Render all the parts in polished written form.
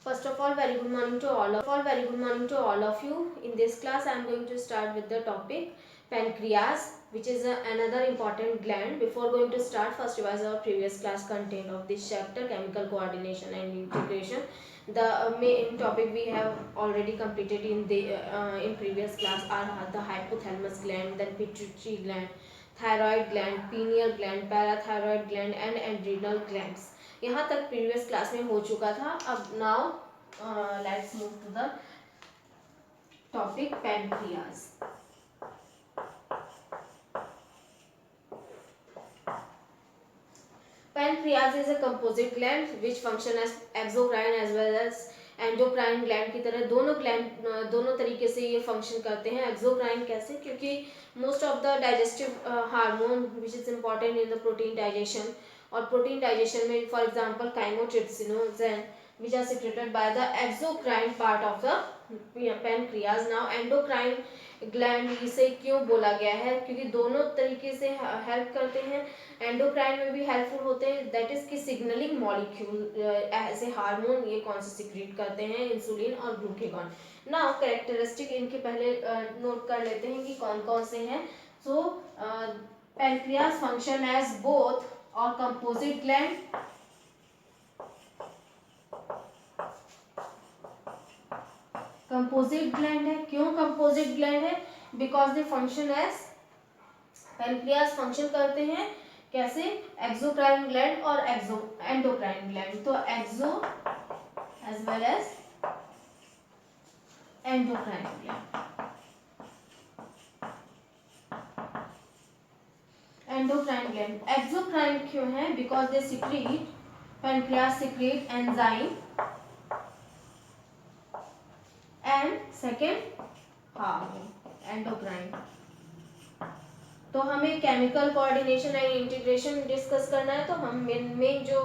First of all, very good morning to all of you. In this class, I am going to start with the topic pancreas, which is another important gland. Before going to start, first revise our previous class content of this chapter, chemical coordination and integration. The main topic we have already completed in previous class are the hypothalamus gland, then pituitary gland, thyroid gland, pineal gland, parathyroid gland, and adrenal glands. यहाँ तक previous class में हो चुका था. अब now let's move to the topic pancreas. Pancreas is a composite gland which function as exocrine as well as endocrine gland की तरह दोनों तरीके से ये फंक्शन करते हैं. एक्सोक्राइन कैसे? क्योंकि most of the digestive hormone which is important in the protein digestion, और प्रोटीन डाइजेशन में for example काइमोट्रिप्सिनोजेन which are secreted by the exocrine part of the pancreas. Now endocrine gland इसे क्यों बोला गया है? क्योंकि दोनों तरीके से हेल्प करते हैं. एंडोक्राइन में भी हेल्पफुल होते हैं, दैट इज कि signalling molecule as a hormone ये कौन से सिक्रीट करते हैं? इंसुलिन और ग्लूकेगॉन. नाउ कैरेक्टरिस्टिक इनके पहले नोट कर लेते हैं कि कौन कौन से हैं. So pancreas function as both और कंपोजिट ग्लैंड, कंपोजिट ग्लैंड है. क्यों कंपोजिट ग्लैंड है? Because they function as, pancreas function करते हैं कैसे? एक्सोक्राइन ग्लैंड और एंडोक्राइन ग्लैंड. तो exo as well as endocrine gland. Endocrine gland exocrine क्यों है? Because they secrete, pancreas secrete enzyme and second hormone endocrine. तो हमें chemical coordination and integration discuss करना है, तो हम मेन जो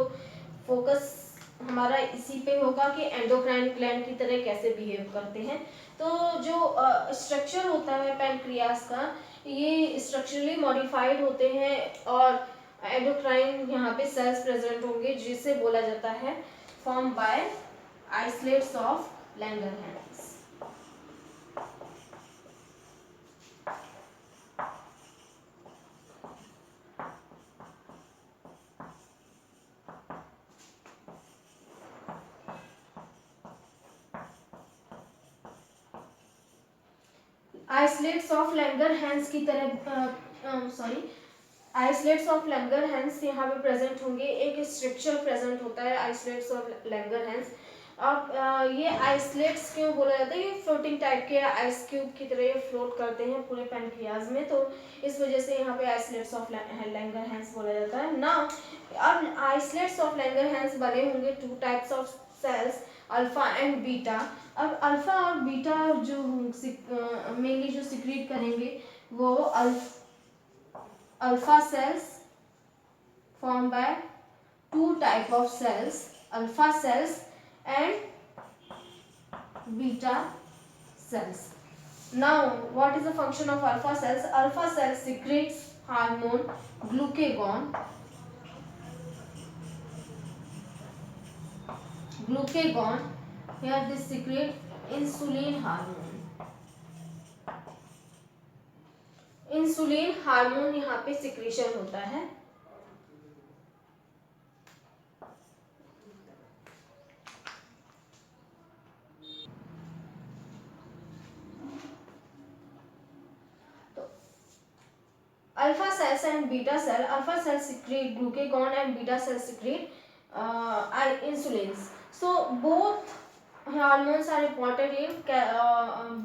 फोकस हमारा इसी पे होगा कि एंडोक्राइन ग्लैंड की तरह कैसे बिहेव करते हैं. तो जो स्ट्रक्चर होता है पैनक्रियास का, ये स्ट्रक्चरली मॉडिफाइड होते हैं और एंडोक्राइन यहाँ पे सेल्स प्रेजेंट होंगे जिसे बोला जाता है form by islets of Langerhans. Islets of Langerhans की तरह आइसलेट्स ऑफ लैंगरहैंस यहाँ पे प्रेजेंट होंगे. एक स्ट्रक्चर प्रेजेंट होता है आइसलेट्स ऑफ लैंगरहैंस. अब ये आइसलेट्स क्यों बोला जाता है? ये फ्लोटिंग टाइप के आइस क्यूब की तरह ये फ्लोट करते हैं पूरे पैनक्रियाज में, तो इस वजह से यहाँ पे आइसलेट्स ऑफ लैंगरहैंस बोला जाता है. नाउ अब आइसलेट्स ऑफ लैंगरहैंस बने होंगे two types of cells, alpha and beta. अब अल्फा और बीटा जो मेनली जो सिक्रीट करेंगे वो alpha cells form by two type of cells, alpha cells and beta cells. Now what is the function of alpha cells? Alpha cells secretes hormone glucagon. Here this secrete insulin hormone. Insulin hormone यहाँ पे secretion होता है. Alpha cells and beta cell. Alpha cells secrete glucagon and beta cells secrete insulins. So both hormones are important in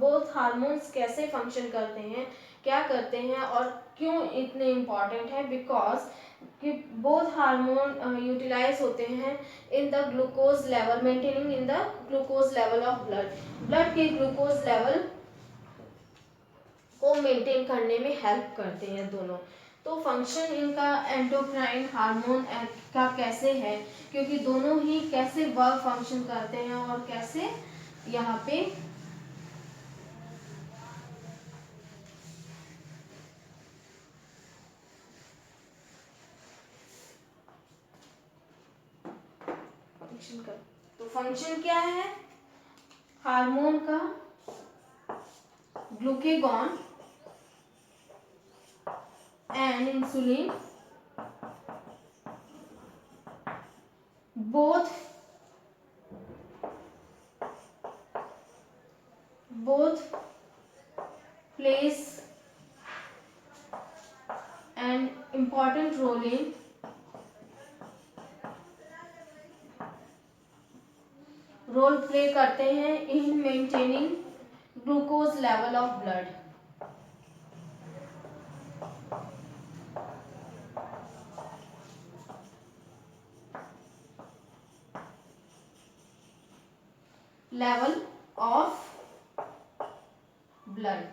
both hormones कैसे function करते हैं, क्या करते हैं और क्यों इतने इम्पॉर्टेंट है? बिकॉज कि बोथ हार्मोन यूटिलाइज होते हैं in the glucose level, maintaining in the glucose level of blood के ग्लूकोज लेवल को मेंटेन करने में हेल्प करते हैं दोनों. तो फंक्शन इनका एंडोक्राइन हार्मोन का कैसे है? क्योंकि दोनों ही कैसे वर्क फंक्शन करते हैं और कैसे यहाँ पे फंक्शन करते हैं. तो फंक्शन क्या है हार्मोन का, glucagon and insulin both plays an important role in role play करते हैं in maintaining glucose level of blood. Level of blood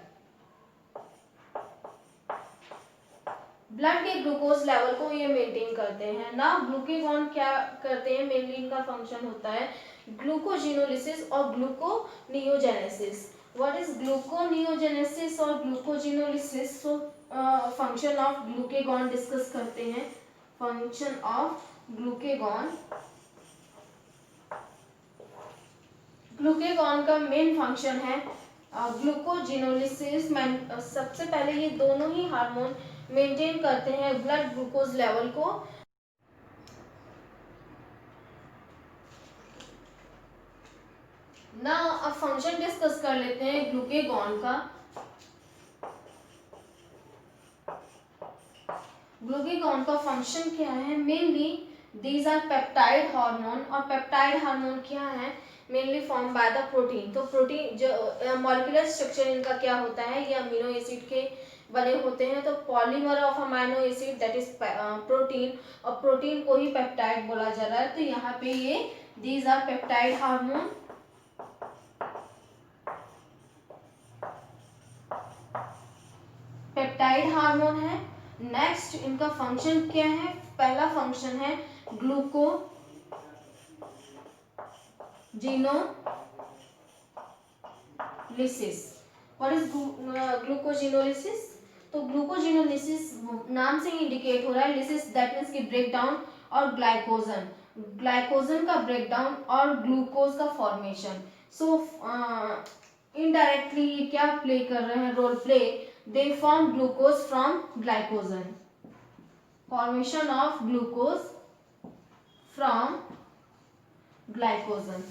blood के ग्लूकोज लेवल को ये मेंटेन करते हैं ना। ग्लूकेगॉन क्या करते हैं, मेनली इनका फंक्शन होता है ग्लूकोजिनोलिसिस और ग्लूकोनियोजेनेसिस। व्हाट इज ग्लूकोनियोजेनेसिस और glycogenolysis? So function of glucagon discuss करते हैं। फंक्शन ऑफ ग्लूकेगॉन, ग्लूकेगॉन का मेन फंक्शन है ग्लूकोजिनोलिसिस। सबसे पहले ये दोनों ही हार्मोन मेंटेन करते हैं ब्लड ग्लूकोज लेवल को। ना अब फंक्शन डिस्कस कर लेते हैं ग्लूकेगॉन का। ग्लूकेगॉन का फंक्शन क्या है? Mainly these are peptide hormone, और पेप्टाइड हार्मोन क्या है? Mainly form by the protein. तो प्रोटीन जो मॉलिक्यूलर स्ट्रक्चर इनका क्या होता है, ये अमीनो एसिड के बने होते हैं। तो polymer of amino acid that is protein, और प्रोटीन को ही पेप्टाइड बोला जा रहा है। तो यहाँ पे ये these are peptide hormone. Peptide hormone है। नेक्स्ट इनका फंक्शन क्या है? पहला फंक्शन है ग्लूकोजिनोलिसिस। What is ग्लूकोजिनोलिसिस? तो ग्लूकोजिनोलिसिस नाम से ही इंडिकेट हो रहा है, लिसिस दैट मीन्स की ब्रेक डाउन और ग्लाइकोजन का ब्रेक डाउन और ग्लूकोज का फॉर्मेशन। सो इनडायरेक्टली ये क्या प्ले कर रहे हैं, role play? They form glucose from glycogen, formation of glucose from glycogen.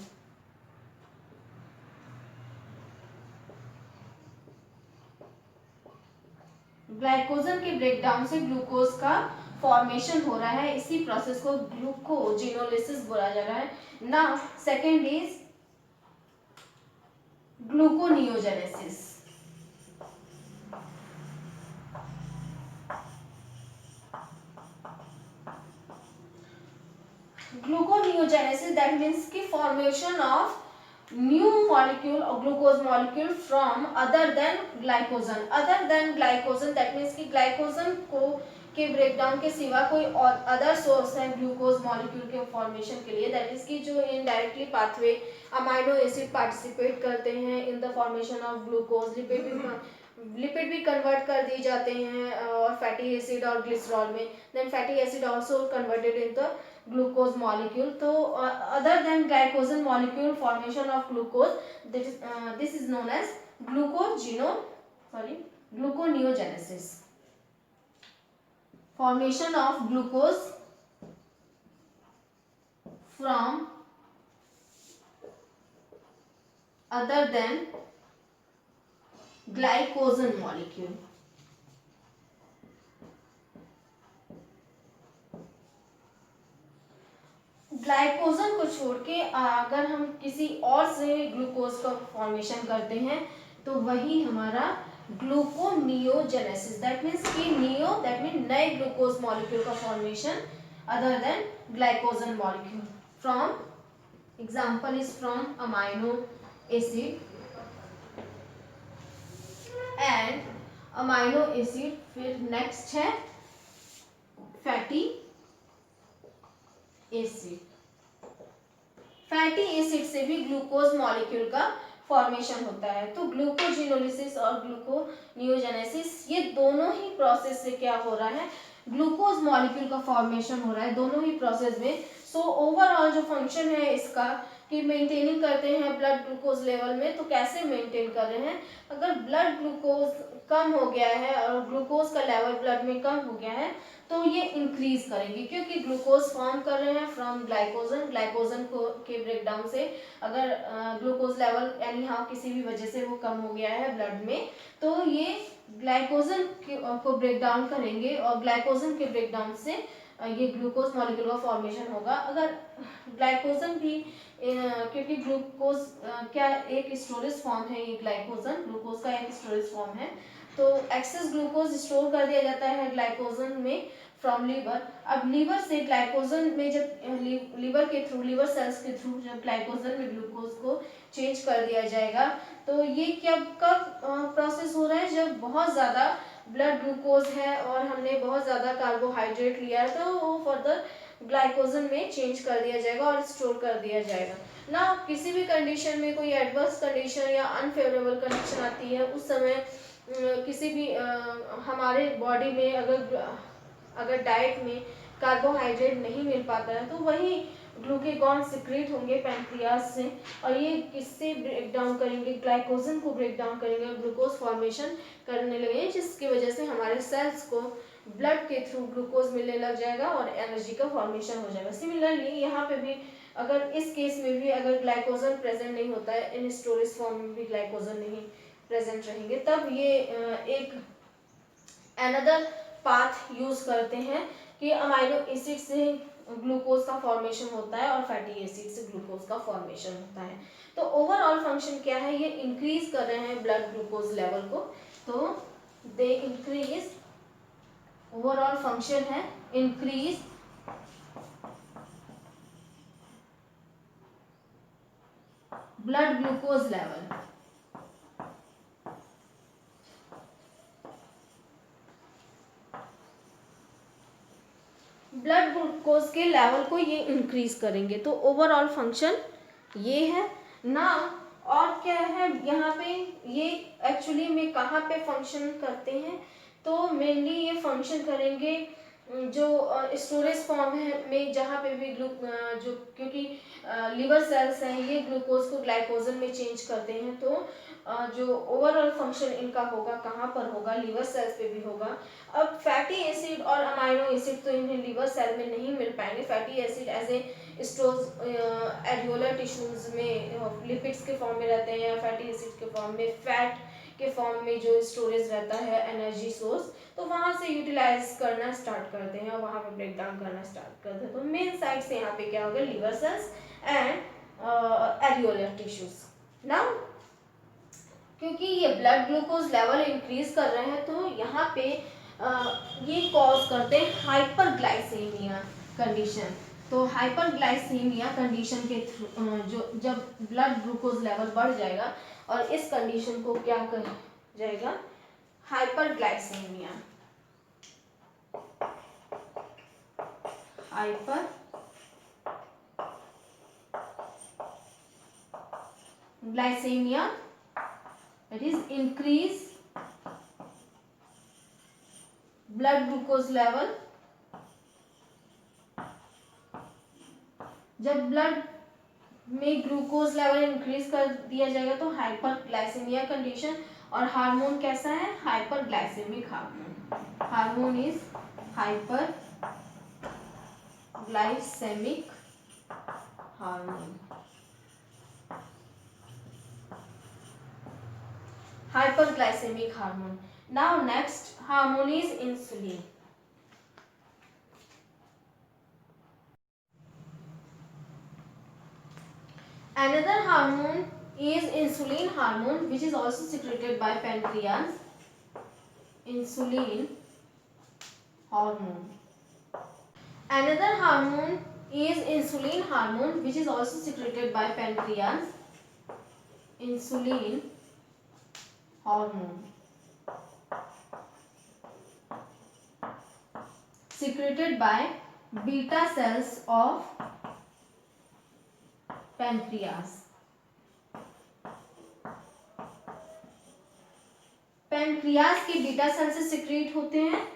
Glycogen के ब्रेकडाउन से ग्लूकोज का फॉर्मेशन हो रहा है, इसी प्रोसेस को ग्लूकोजिनोलिसिस बोला जा रहा है ना। Second is gluconeogenesis. Gluconeogenesis that means की फॉर्मेशन ऑफ न्यू मॉलिक्यूल और glucose molecule from other than glycogen. Other than glycogen that means कि ग्लाइकोजन को के ब्रेकडाउन के सिवा कोई और अदर सोर्स है ग्लूकोज मॉलिक्यूल के फॉर्मेशन के लिए, दैट इज की जो indirectly pathway amino acid participate करते हैं in the formation of glucose. Lipid भी कन्वर्ट कर दिए जाते हैं और फैटी एसिड और ग्लिसरॉल में, then fatty acid also converted in the glucose molecule. So other than glycogen molecule formation of glucose, this is known as gluconeogenesis. Formation of glucose from other than glycogen molecule. Glycogen को छोड़ के अगर हम किसी और से glucose का formation करते हैं तो वही हमारा ग्लूकोनियोजेनेसिस। दैट मीन्स कि नियो दैट मीन नए ग्लूकोज मॉलिक्यूल का formation other than glycogen molecule from, example is from amino acid and amino acid. फिर नेक्स्ट है फैटी एसिड। फैटी एसिड से भी ग्लूकोज मॉलिक्यूल का फॉर्मेशन होता है। तो ग्लूकोजिनोलिसिस और ग्लूकोनियोजेनेसिस ये दोनों ही प्रोसेस से क्या हो रहा है, ग्लूकोज मॉलिक्यूल का फॉर्मेशन हो रहा है दोनों ही प्रोसेस में। सो सो ओवरऑल जो फंक्शन है इसका कि मेंटेनिंग करते हैं ब्लड ग्लूकोज लेवल में, तो कैसे मेंटेन कर रहे हैं, अगर ब्लड ग्लूकोज कम हो गया है और ग्लूकोज का लेवल ब्लड में कम हो गया है तो ये इंक्रीज करेंगे, क्योंकि ग्लूकोज फॉर्म कर रहे हैं फ्रॉम ग्लाइकोजन को के ब्रेकडाउन से। अगर ग्लूकोज लेवल यानी हाँ किसी भी वजह से वो कम हो गया है ब्लड में, तो ये ग्लाइकोजन को ब्रेक डाउन करेंगे और ग्लाइकोजन के ब्रेकडाउन से ये ग्लूकोज मॉलिक्यूल का फॉर्मेशन होगा। अगर ग्लाइकोजन भी क्योंकि ग्लूकोज क्या एक स्टोरेज फॉर्म है, ये ग्लाइकोजन ग्लूकोज का एक स्टोरेज फॉर्म है, तो एक्सेस ग्लूकोज स्टोर कर दिया जाता है ग्लाइकोजन में फ्रॉम लीवर। अब लीवर से ग्लाइकोजन में जब लीवर के थ्रू, लीवर सेल्स के थ्रू जब ग्लाइकोजन में ग्लूकोज को चेंज कर दिया जाएगा, तो ये क्या कब प्रोसेस हो रहा है, जब बहुत ज़्यादा ब्लड ग्लूकोज है और हमने बहुत ज़्यादा कार्बोहाइड्रेट लिया है, तो वो फर्दर ग्लाइकोजन में चेंज कर दिया जाएगा और स्टोर कर दिया जाएगा ना। किसी भी कंडीशन में कोई एडवर्स कंडीशन या अनफेवरेबल कंडीशन आती है, उस समय किसी भी हमारे बॉडी में अगर डाइट में कार्बोहाइड्रेट नहीं मिल पाता है, तो वही ग्लूकेगॉन सिक्रेट होंगे पैंक्रियाज से और ये किससे ब्रेक डाउन करेंगे, ग्लाइकोजन को ब्रेक डाउन करेंगे और ग्लूकोज फॉर्मेशन करने लगेंगे, जिसकी वजह से हमारे सेल्स को ब्लड के थ्रू ग्लूकोज मिलने लग जाएगा और एनर्जी का फॉर्मेशन हो जाएगा। सिमिलरली यहाँ पे भी अगर इस केस में भी अगर ग्लाइकोजन प्रेजेंट नहीं होता है, इन स्टोरेज फॉर्म में भी ग्लाइकोजन नहीं प्रेजेंट रहेंगे, तब ये एक अनदर पाथ यूज करते हैं कि अमाइनो एसिड से ग्लूकोज का फॉर्मेशन होता है और फैटी एसिड से ग्लूकोज का फॉर्मेशन होता है। तो ओवरऑल फंक्शन क्या है, ये इंक्रीज कर रहे हैं ब्लड ग्लूकोज लेवल को, तो दे इंक्रीज, ओवरऑल फंक्शन है increase blood glucose level. Blood glucose के लेवल को ये इंक्रीज करेंगे, तो ओवरऑल फंक्शन ये है ना। और क्या है यहाँ पे, ये एक्चुअली में कहाँ पे फंक्शन करते हैं, तो मेनली ये फंक्शन करेंगे जो स्टोरेज फॉर्म है में, जहाँ पे भी जो क्योंकि लिवर सेल्स हैं ये ग्लूकोज को ग्लाइकोजन में चेंज करते हैं, तो जो ओवरऑल फंक्शन इनका होगा कहाँ पर होगा, लिवर सेल्स पे भी होगा। अब फैटी एसिड और अमाइनो एसिड तो इन्हें लिवर सेल में नहीं मिल पाएंगे। Fatty acid as a stores alveolar tissues में लिपिड्स के फॉर्म में रहते हैं, या फैटी एसिड के फॉर्म में, फैट के फॉर्म में जो स्टोरेज रहता है एनर्जी सोर्स, तो वहाँ से यूटिलाइज करना स्टार्ट करते हैं और वहाँ पे ब्रेक डाउन करना स्टार्ट करते हैं। तो मेन साइड से यहाँ पे क्या होगा, liver cells and alveolar tissues ना। क्योंकि ये ब्लड ग्लूकोज लेवल इंक्रीज कर रहे हैं, तो यहाँ पे ये कॉज करते हैं हाइपरग्लाइसेमिया कंडीशन। तो हाइपरग्लाइसेमिया कंडीशन के थ्रू जो जब ब्लड ग्लूकोज लेवल बढ़ जाएगा और इस कंडीशन को क्या कर जाएगा, hyperglycaemia. Hyperglycaemia that is increase blood glucose level। जब ब्लड में ग्लूकोज लेवल इंक्रीज कर दिया जाएगा तो हाइपरग्लाइसेमिया कंडीशन। और हार्मोन कैसा है, hyperglycaemic hormone. Hormone is hyperglycaemic hormone. Hyperglycemic hormone. Now next hormone is insulin. Another hormone is insulin hormone, which is also secreted by pancreas. Insulin hormone. Another hormone is insulin hormone, which is also secreted by pancreas. Insulin hormone secreted by beta cells of pancreas. Pancreas के beta cell से secrete होते हैं।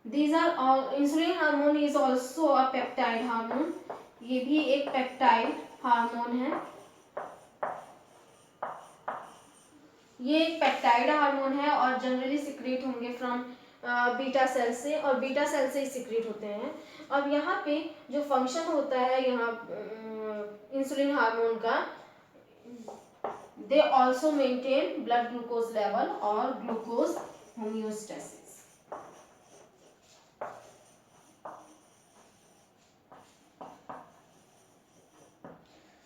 These are all, insulin hormone is also a peptide hormone ये भी एक peptide hormone है। ये एक पेप्टाइड हार्मोन है और जनरली सिक्रेट होंगे फ्रॉम बीटा सेल से, और बीटा सेल से ही सिक्रेट होते हैं। अब यहाँ पे जो फंक्शन होता है यहाँ इंसुलिन हार्मोन का, they also maintain blood glucose level और ग्लूकोज होम्योस्टेसिस।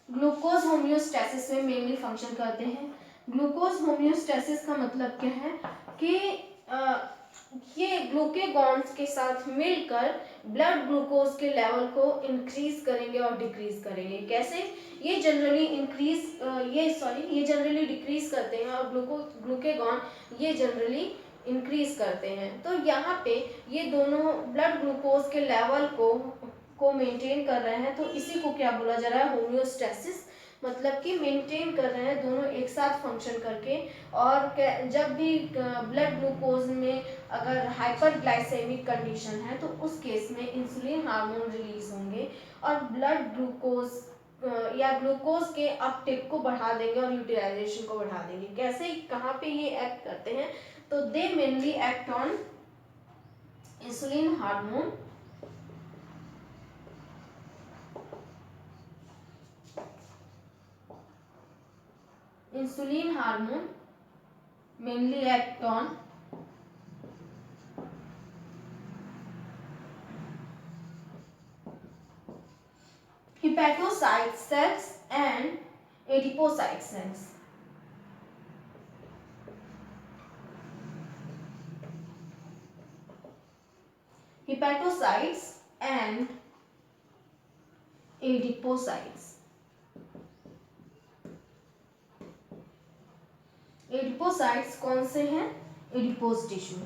ग्लूकोज होम्योस्टेसिस में मेनली फंक्शन करते हैं। ग्लूकोज होम्योस्टेसिस का मतलब क्या है कि ये ग्लूकेगॉन्स के साथ मिलकर ब्लड ग्लूकोज के लेवल को इंक्रीज करेंगे और डिक्रीज करेंगे। कैसे? ये जनरली डिक्रीज करते हैं और ग्लूकेगॉन ये जनरली इंक्रीज करते हैं। तो यहाँ पे ये दोनों ब्लड ग्लूकोज के लेवल को मेंटेन कर रहे हैं, तो इसी को क्या बोला जा रहा है? होम्योस्टेसिस। मतलब कि मेंटेन कर रहे हैं दोनों एक साथ फंक्शन करके। और जब भी ब्लड ग्लूकोज में अगर हाइपरग्लाइसेमिक कंडीशन है तो उस केस में इंसुलिन हार्मोन रिलीज होंगे और ब्लड ग्लूकोज या ग्लूकोज के अपटेक को बढ़ा देंगे और यूटिलाइजेशन को बढ़ा देंगे। कैसे, कहाँ पे ये एक्ट करते हैं? तो दे mainly act on insulin hormone, insulin hormone mainly act on hepatocyte cells and adipocyte cells. Hepatocytes and adipocytes. Adipocytes कौन से हैं? Adipose tissue.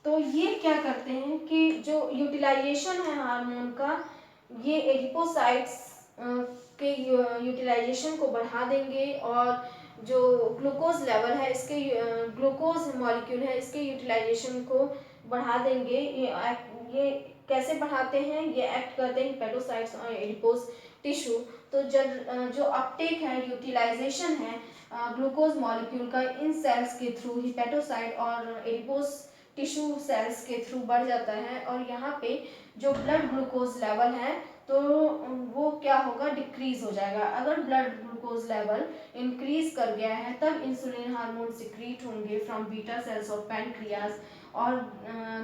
तो ये क्या करते हैं कि जो यूटिलाइजेशन है हार्मोन का, ये एडिपोसाइट्स के यूटिलाइजेशन को बढ़ा देंगे और जो ग्लूकोज लेवल है इसके ग्लूकोज मॉलिक्यूल है इसके यूटिलाइजेशन को बढ़ा देंगे। ये कैसे बढ़ाते हैं? ये एक्ट करते हैं हेपेटोसाइट्स और एडिपोज टिश्यू। तो जब जो अपटेक है, यूटिलाइजेशन है ग्लूकोज मॉलिक्यूल का इन सेल्स के थ्रू, हेपेटोसाइट और एडिपोज टिश्यू सेल्स के थ्रू बढ़ जाता है और यहाँ पे जो ब्लड ग्लूकोज लेवल है तो वो क्या होगा? डिक्रीज हो जाएगा। अगर ब्लड ग्लूकोज लेवल इंक्रीज कर गया है तब इंसुलिन हार्मोन सिक्रीट होंगे from beta cells of pancreas और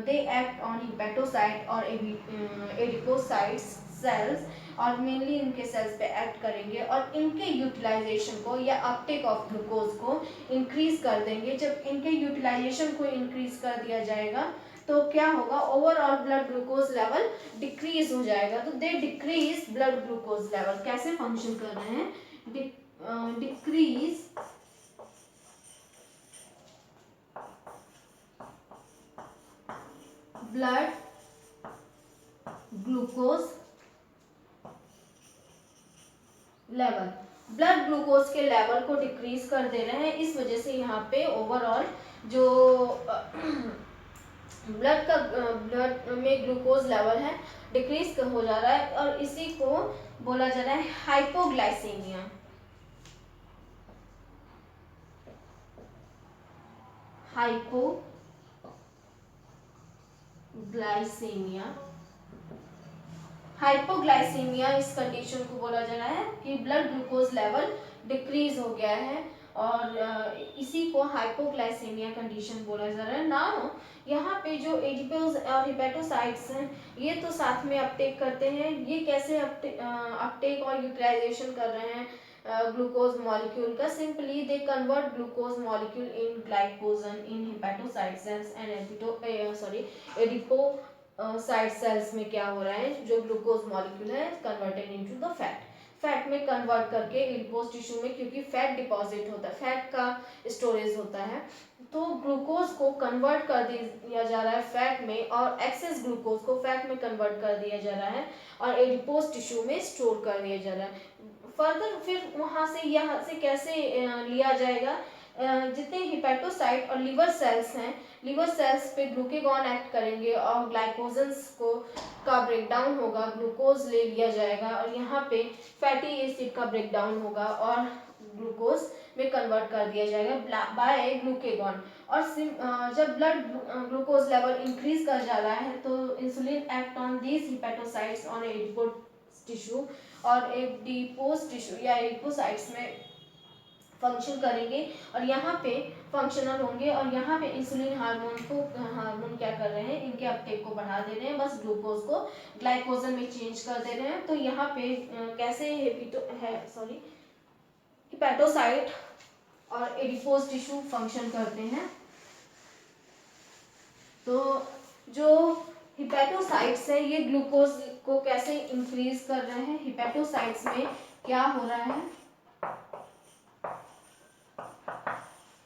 दे एक्ट ऑन हेपेटोसाइट और एडिपोसाइट्स सेल्स और मेनली इनके सेल्स पे एक्ट करेंगे और इनके यूटिलाइजेशन को या अपटेक ऑफ ग्लूकोज को इंक्रीज कर देंगे। जब इनके यूटिलाइजेशन को इंक्रीज कर दिया जाएगा तो क्या होगा? Overall blood glucose level decrease हो जाएगा। तो they decrease blood glucose level. कैसे फंक्शन कर रहे हैं? Decrease blood glucose level. Blood glucose के लेवल को डिक्रीज कर दे रहे हैं, इस वजह से यहाँ पे ओवरऑल जो ब्लड में ग्लूकोज लेवल है डिक्रीज हो जा रहा है और इसी को बोला जा रहा है हाइपोग्लाइसीमिया। हाइपोग्लाइसीमिया इस कंडीशन को बोला जा रहा है कि ब्लड ग्लूकोज लेवल डिक्रीज हो गया है और इसी को हाइपोग्लाइसीमिया कंडीशन बोला जा रहा है। नाउ यहाँ पे जो एडिपोज और हेपेटोसाइट्स हैं ये तो साथ में अपटेक करते हैं। ये कैसे अपटेक और यूटिलाइजेशन कर रहे हैं ग्लूकोज मॉलिक्यूल का? Simply they convert glucose molecule in glycogen in hepatocyte cells and adipocyte cells में क्या हो रहा है? जो ग्लूकोज मॉलिक्यूल है कन्वर्टेड इनटू द फैट में कन्वर्ट करके एडिपोज टिश्यू में, क्योंकि फैट डिपॉजिट होता है, फैट का स्टोरेज होता है, तो ग्लूकोज को कन्वर्ट कर दिया जा रहा है फैट में और एक्सेस ग्लूकोज को फैट में कन्वर्ट कर दिया जा रहा है और एडिपोज टिश्यू में स्टोर कर दिया जा रहा है। फर्दर फिर वहाँ से यहाँ से कैसे लिया जाएगा, जितने हिपेटोसाइट और लिवर सेल्स हैं, लिवर सेल्स पे ग्लूकेगॉन एक्ट करेंगे और ग्लाइकोजन्स को का ब्रेकडाउन होगा, ग्लूकोज ले लिया जाएगा और यहाँ पे फैटी एसिड का ब्रेकडाउन होगा और ग्लूकोज में कन्वर्ट कर दिया जाएगा बाय ग्लूकेगॉन। और जब ब्लड ग्लूकोज लेवल इंक्रीज कर जा रहा है तो insulin act on these hepatocytes on adipose tissue और एडिपोज टिश्यू या एडिपोसाइट्स में फंक्शन करेंगे और यहाँ पे फंक्शनल होंगे और यहाँ पे इंसुलिन हार्मोन क्या कर रहे हैं, इनके अपटेक को बढ़ा दे रहे हैं, बस ग्लूकोज को ग्लाइकोजन में चेंज कर दे रहे हैं। तो यहाँ पे कैसे हिपेटोसाइट और एडिपोज टिश्यू फंक्शन करते हैं। तो जो हिपेटोसाइट्स है ये ग्लूकोज को कैसे इंक्रीज कर रहे हैं, हिपेटोसाइट्स में क्या हो रहा है,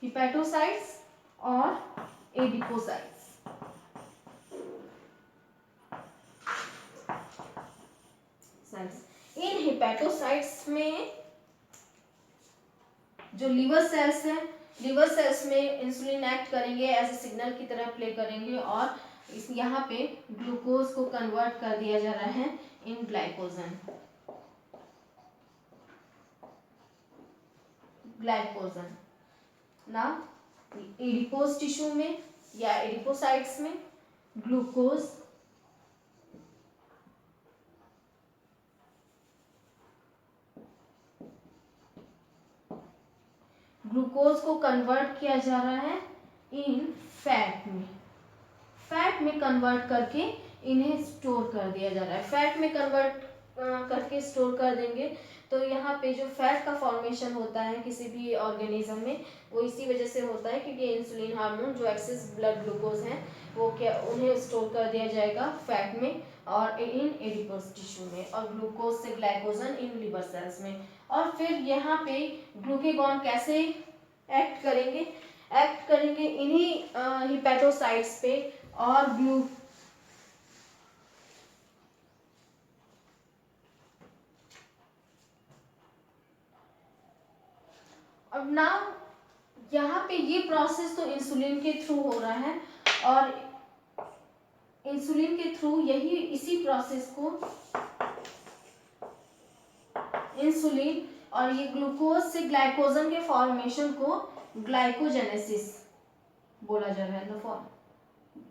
हिपेटोसाइट्स और एडिपोसाइट्स, इन हिपेटोसाइट्स में जो लिवर सेल्स है, लिवर सेल्स में इंसुलिन एक्ट करेंगे, एज ए सिग्नल की तरह प्ले करेंगे और इस यहाँ पे ग्लूकोज को कन्वर्ट कर दिया जा रहा है इन ग्लाइकोजन, ना एडिपोज टिश्यू में या एडिपोसाइट्स में ग्लूकोज को कन्वर्ट किया जा रहा है इन फैट में कन्वर्ट करके इन्हें स्टोर कर दिया जा रहा है। फैट में कन्वर्ट करके स्टोर कर देंगे तो यहाँ पे जो फैट का फॉर्मेशन होता है किसी भी ऑर्गेनिज्म में वो इसी वजह से होता है क्योंकि इंसुलिन हार्मोन जो एक्सेस ब्लड ग्लूकोज हैं वो उन्हें स्टोर कर दिया जाएगा फैट में और इन एडिपोज टिश्यू में और ग्लूकोज से ग्लाइकोजन इन लिवर सेल्स में। और फिर यहाँ पे ग्लूकेगॉन कैसे एक्ट करेंगे इन्हीं हिपेटोसाइट्स पे और अब ना यहाँ पे ये प्रोसेस तो इंसुलिन के थ्रू हो रहा है और इंसुलिन के थ्रू इसी प्रोसेस को इंसुलिन और ये ग्लूकोज से ग्लाइकोजन के फॉर्मेशन को ग्लाइकोजेनेसिस बोला जा रहा है।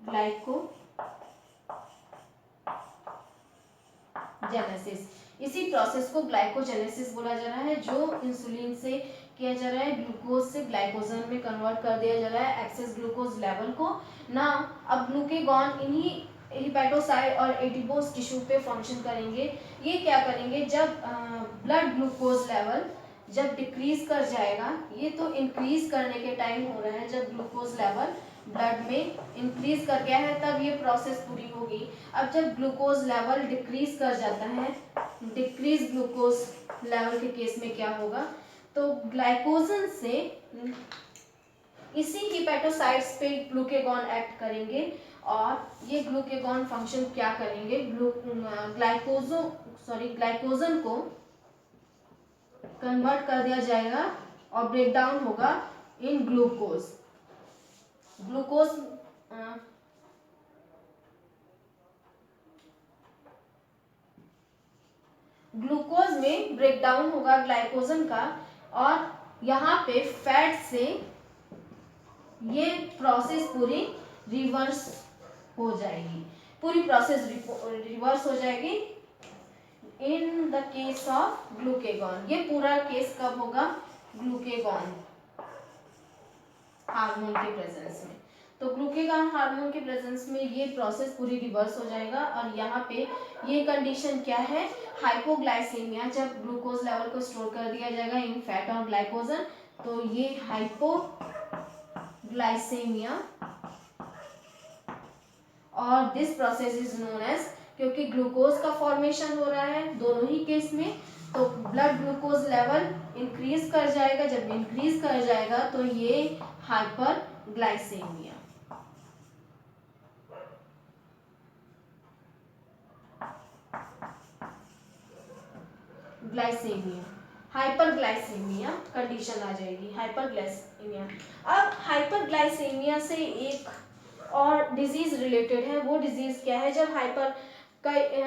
ग्लाइकोजेनेसिस, इसी प्रोसेस को ग्लाइकोजेनेसिस बोला जा रहा है जो इंसुलिन से किया जा रहा है, ग्लूकोज से ग्लाइकोजन में कन्वर्ट कर दिया जा रहा है एक्सेस ग्लूकोज लेवल को ना। अब ग्लूकेगॉन इन्हीं हिपेटोसाइट और एडिपोज टिश्यू पे फंक्शन करेंगे। ये क्या करेंगे, जब ब्लड ग्लूकोज लेवल जब डिक्रीज कर जाएगा, ये तो इंक्रीज करने के टाइम हो रहा है जब ग्लूकोज लेवल ब्लड में इंक्रीज कर गया है तब ये प्रोसेस पूरी होगी। अब जब ग्लूकोज लेवल डिक्रीज कर जाता है, डिक्रीज ग्लूकोज लेवल के केस में क्या होगा, तो ग्लाइकोजन से इसी हिपेटोसाइट्स पे ग्लूकेगॉन एक्ट करेंगे और ये ग्लूकेगॉन फंक्शन क्या करेंगे, ग्लाइकोजन को कन्वर्ट कर दिया जाएगा और ब्रेकडाउन होगा इन ग्लूकोज में ब्रेकडाउन होगा ग्लाइकोजन का और यहाँ पे फैट से ये प्रोसेस पूरी रिवर्स हो जाएगी, पूरी प्रोसेस रिवर्स हो जाएगी in the case of glucagon. ये पूरा केस कब होगा, ग्लूकेगॉन हार्मोन के प्रेजेंस में। तो ग्लूकेगॉन हार्मोन के प्रेजेंस में ये प्रोसेस पूरी रिवर्स हो जाएगा और यहाँ पे ये कंडीशन क्या है, हाइपोग्लाइसीमिया, जब ग्लूकोज लेवल को स्टोर कर दिया जाएगा इन फैट और ग्लाइकोजन, तो ये हाइपोग्लाइसीमिया और this process is known as, क्योंकि ग्लूकोज का फॉर्मेशन हो रहा है दोनों ही केस में, तो ब्लड ग्लूकोज लेवल इंक्रीज कर जाएगा, जब इंक्रीज कर जाएगा तो ये हाइपरग्लाइसेमिया, हाइपरग्लाइसेमिया कंडीशन आ जाएगी, हाइपरग्लाइसेमिया। अब हाइपरग्लाइसेमिया से एक और डिजीज रिलेटेड है, वो डिजीज क्या है, जब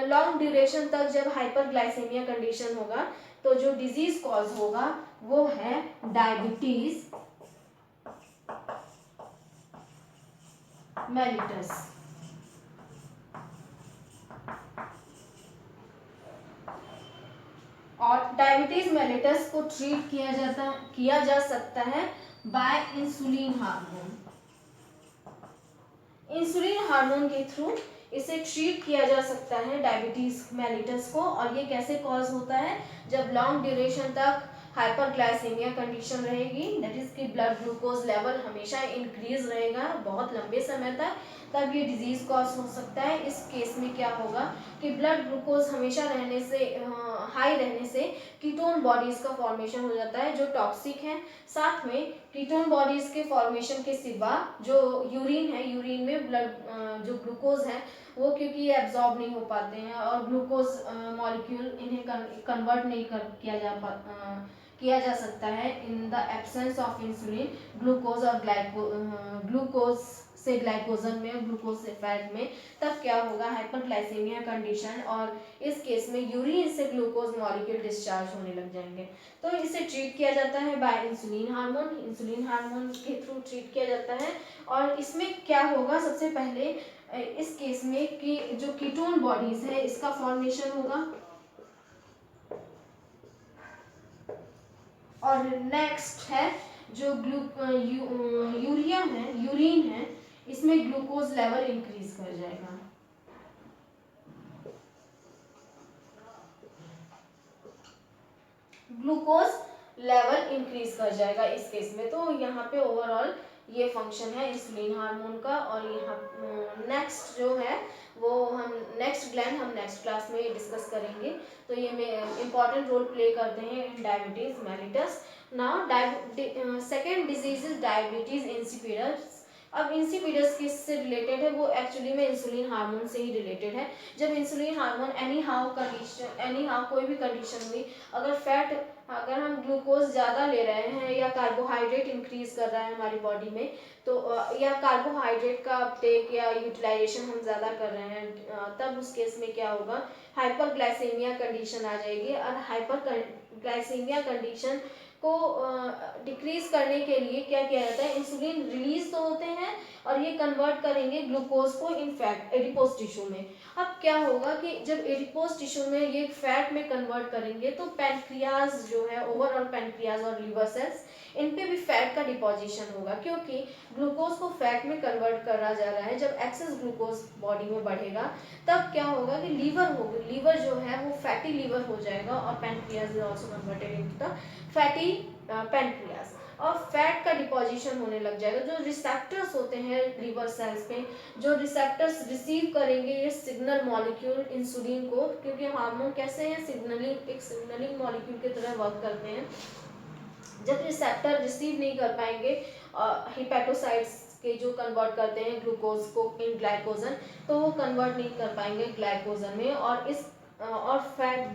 लॉन्ग ड्यूरेशन तक जब हाइपरग्लाइसेमिया कंडीशन होगा तो जो डिजीज कॉज होगा वो है डायबिटीज मेलिटस। और डायबिटीज मेलिटस को ट्रीट किया जा सकता है by insulin hormone. Insulin hormone के थ्रू इसे ट्रीट किया जा सकता है डायबिटीज मेलिटस को। और ये कैसे कॉज होता है, जब लॉन्ग ड्यूरेशन तक हाइपरग्लाइसेमिया कंडीशन रहेगी, दैट इज कि ब्लड ग्लूकोज लेवल हमेशा इंक्रीज रहेगा बहुत लंबे समय तक, तब ये डिजीज कॉज हो सकता है। इस केस में क्या होगा कि ब्लड ग्लूकोज हमेशा रहने से हाई रहने से कीटोन बॉडीज का फॉर्मेशन हो जाता है जो टॉक्सिक है। साथ में कीटोन बॉडीज के फॉर्मेशन के सिवा जो यूरिन है, यूरिन में ब्लड जो ग्लूकोज है वो क्योंकि ये एब्जॉर्ब नहीं हो पाते हैं और ग्लूकोज मॉलिक्यूल इन्हें कन्वर्ट नहीं किया जा सकता है in the absence of insulin, glucose और ग्लूकोज से ग्लाइकोजन में, ग्लूकोज से फैट में, तब क्या होगा हाइपरग्लाइसेमिया कंडीशन। और इस केस में यूरिन से ग्लूकोज मॉलिक्यूल डिस्चार्ज होने लग जाएंगे। तो इसे ट्रीट किया जाता है by insulin hormone, insulin hormone के थ्रू ट्रीट किया जाता है। और इसमें क्या होगा, सबसे पहले इस केस में कि जो कीटोन बॉडीज है इसका फॉर्मेशन होगा। और नेक्स्ट है जो यूरिया है, यूरिन है, इसमें ग्लूकोज लेवल इंक्रीज कर जाएगा। ग्लूकोज लेवल इंक्रीज कर जाएगा इस केस में। तो यहाँ पे ओवरऑल ये फंक्शन है इंसुलिन हार्मोन का। और यहाँ नेक्स्ट जो है वो हम नेक्स्ट ग्लैंड हम नेक्स्ट क्लास में डिस्कस करेंगे। तो ये इंपॉर्टेंट रोल प्ले करते हैं in diabetes mellitus. Now second disease is diabetes insipidus. अब इंसिपिडस किससे रिलेटेड है, वो एक्चुअली में इंसुलिन हार्मोन से ही रिलेटेड है। जब इंसुलिन हार्मोन एनी हाउ कोई भी कंडीशन हुई, अगर हम ग्लूकोज ज़्यादा ले रहे हैं या कार्बोहाइड्रेट इंक्रीज कर रहा है हमारी बॉडी में, तो या कार्बोहाइड्रेट का अपटेक या यूटिलाइजेशन हम ज़्यादा कर रहे हैं, तब उस केस में क्या होगा, हाइपरग्लाइसेमिया कंडीशन आ जाएगी। और हाइपरग्लाइसेमिया कंडीशन को डिक्रीज करने के लिए क्या किया जाता है, इंसुलिन रिलीज तो होते हैं और ये कन्वर्ट करेंगे ग्लूकोज को इन फैट एडिपोज टिश्यू में। अब क्या होगा कि जब एडिपोज टिश्यू में ये फैट में कन्वर्ट करेंगे तो पैनक्रियाज जो है, ओवरऑल पैनक्रियाज और लीवर सेल्स, इन पे भी फैट का डिपोजिशन होगा क्योंकि ग्लूकोज को फैट में कन्वर्ट करा जा रहा है। जब एक्सेस ग्लूकोज बॉडी में बढ़ेगा तब क्या होगा कि लीवर जो है वो फैटी लीवर हो जाएगा और pancreas is also converted into the fatty pancreas और फैट का डिपोजिशन होने लग जाएगा। जो रिसेप्टर्स होते हैं लीवर सेल्स पे, जो रिसेप्टर्स रिसीव करेंगे ये सिग्नल मॉलिक्यूल इंसुलिन को, क्योंकि हार्मोन कैसे हैं, एक सिग्नलिंग मॉलिक्यूल की तरह वर्क करते हैं। जब रिसेप्टर रिसीव नहीं कर पाएंगे हिपैटोसाइट्स के जो कन्वर्ट करते हैं ग्लूकोज को इन ग्लाइकोजन, तो वो कन्वर्ट नहीं कर पाएंगे ग्लाइकोजन में। और फैट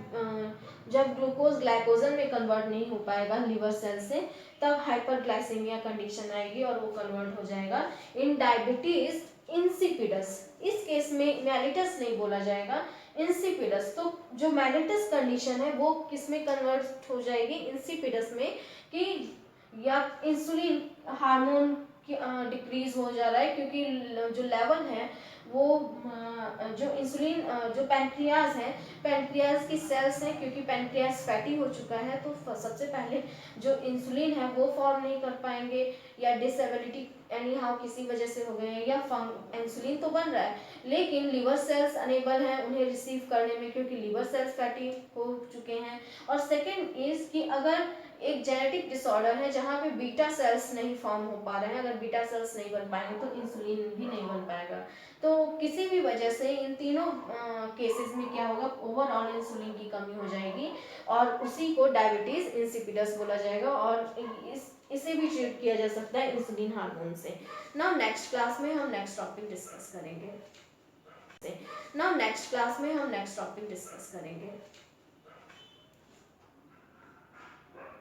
जब ग्लूकोज ग्लाइकोजन में कन्वर्ट नहीं हो पाएगा लीवर सेल से, तब हाइपरग्लाइसेमिया कंडीशन आएगी और वो कन्वर्ट हो जाएगा इन डायबिटीज इंसिपिडस। इस केस में मेलिटस नहीं बोला जाएगा, इंसिपिडस। तो जो मेलिटस कंडीशन है वो किस में कन्वर्ट हो जाएगी, इंसिपिडस में, कि या इंसुलिन हार्मोन डिक्रीज हो जा रहा है क्योंकि जो लेवल है वो जो इंसुलिन जो पैनक्रियाज है, पैनक्रियाज की सेल्स हैं, क्योंकि पैनक्रियाज फैटी हो चुका है तो सबसे पहले जो इंसुलिन है वो फॉर्म नहीं कर पाएंगे, या डिसेबिलिटी एनी हाउ किसी वजह से हो गए हैं, या इंसुलिन तो बन रहा है लेकिन लीवर सेल्स अनेबल हैं उन्हें रिसीव करने में क्योंकि लीवर सेल्स फैटी हो चुके हैं। और सेकेंड इज कि अगर एक जेनेटिक डिसऑर्डर है जहाँ पे बीटा सेल्स नहीं फॉर्म हो पा रहे हैं, अगर बीटा सेल्स नहीं बन पाएंगे तो इंसुलिन भी नहीं बन पाएगा। तो किसी भी वजह से इन तीनों केसेस में क्या होगा, ओवरऑल इंसुलिन की कमी हो जाएगी और उसी को डायबिटीज इंसिपिडस बोला जाएगा। और इसे भी ट्रीट किया जा सकता है इंसुलिन हार्मोन से। नाउ नेक्स्ट क्लास में हम नेक्स्ट टॉपिक डिस्कस करेंगे।